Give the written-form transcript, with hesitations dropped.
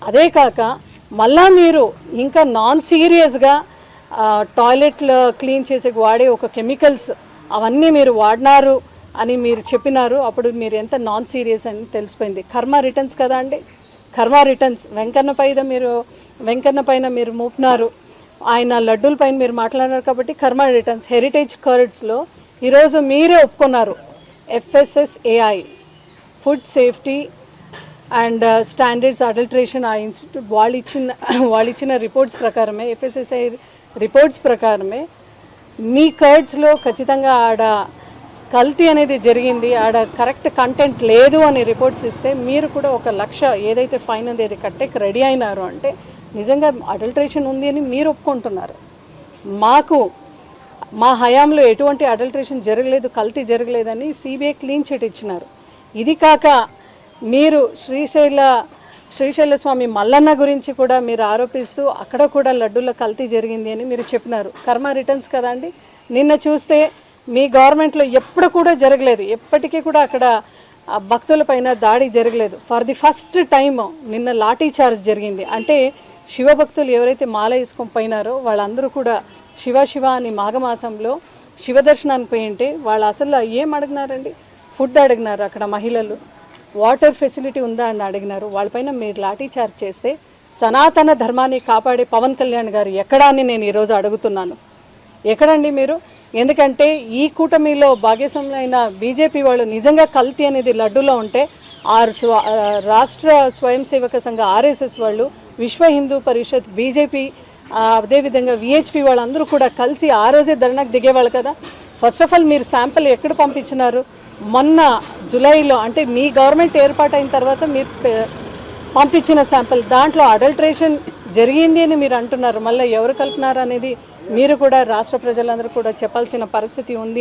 అదే కాక మళ్ళా మీరు ఇంకా నాన్ సీరియస్గా టాయిలెట్లు క్లీన్ చేసే వాడే ఒక కెమికల్స్ అవన్నీ మీరు వాడినారు అని మీరు చెప్పినారు. అప్పుడు మీరు ఎంత నాన్ సీరియస్ అని తెలిసిపోయింది. కర్మ రిటర్న్స్ కదా అండి, కర్మ రిటర్న్స్. వెంకన్న పైన మీరు మూపినారు, ఆయన లడ్డూల పైన మీరు మాట్లాడారు కాబట్టి కర్మ రిటర్న్స్. హెరిటేజ్ కర్డ్స్లో ఈరోజు మీరే ఒప్పుకున్నారు FSSAI food safety and standards adulteration ఆ ఇన్స్టిట్యూట్ వాళ్ళు ఇచ్చిన రిపోర్ట్స్ ప్రకారమే, FSSAI రిపోర్ట్స్ ప్రకారమే మీ కర్డ్స్లో ఖచ్చితంగా ఆడ కల్తీ అనేది జరిగింది, ఆడ కరెక్ట్ కంటెంట్ లేదు అని రిపోర్ట్స్ ఇస్తే మీరు కూడా 1 లక్ష ఏదైతే ఫైన్ అనేది కట్టేకి రెడీ అయినారు అంటే నిజంగా అడల్ట్రేషన్ ఉంది అని మీరు ఒప్పుకుంటున్నారు. మా హయాంలో ఎటువంటి అడల్ట్రేషన్ జరగలేదు, కల్తీ జరగలేదని CBI క్లీన్ చిట్ ఇచ్చినారు. ఇది కాక మీరు శ్రీశైల స్వామి మల్లన్న గురించి కూడా మీరు ఆరోపిస్తూ అక్కడ కూడా లడ్డూల కల్తీ జరిగింది అని మీరు చెప్పినారు. కర్మ రిటర్న్స్ కదా అండి. నిన్న చూస్తే మీ గవర్నమెంట్లో ఎప్పుడు కూడా జరగలేదు, ఎప్పటికీ కూడా అక్కడ భక్తుల పైన దాడి జరగలేదు. ఫర్ ది ఫస్ట్ టైం నిన్న లాఠీ చార్జ్ జరిగింది. అంటే శివభక్తులు ఎవరైతే మాల వేసుకొని పోయినారో వాళ్ళందరూ కూడా శివ అని మాఘమాసంలో శివదర్శనానికి పోయి ఉంటే వాళ్ళు అసలు ఏం అడిగినారండి? ఫుడ్ అడిగినారు, అక్కడ మహిళలు వాటర్ ఫెసిలిటీ ఉందా అని అడిగినారు. వాళ్ళపైన మీరు లాఠీ చార్జ్ చేస్తే సనాతన ధర్మాన్ని కాపాడే పవన్ కళ్యాణ్ గారు ఎక్కడా అని నేను ఈరోజు అడుగుతున్నాను. ఎక్కడండి మీరు? ఎందుకంటే ఈ కూటమిలో భాగస్వాములైన బీజేపీ వాళ్ళు నిజంగా కల్తీ అనేది లడ్డూలో ఉంటే రాష్ట్ర స్వయం సేవక సంఘ RSS వాళ్ళు, విశ్వ హిందూ పరిషత్, బీజేపీ, అదేవిధంగా VHP వాళ్ళందరూ కూడా కలిసి ఆ రోజే ధర్నాకు దిగేవాళ్ళు కదా. ఫస్ట్ ఆఫ్ ఆల్ మీరు శాంపిల్ ఎక్కడ పంపించినారు? మొన్న జూలైలో, అంటే మీ గవర్నమెంట్ ఏర్పాటైన తర్వాత మీరు పంపించిన శాంపిల్, దాంట్లో అడల్ట్రేషన్ జరిగింది అని మీరు అంటున్నారు. మళ్ళీ ఎవరు కలిపినారు అనేది మీరు కూడా రాష్ట్ర ప్రజలందరూ కూడా చెప్పాల్సిన పరిస్థితి ఉంది.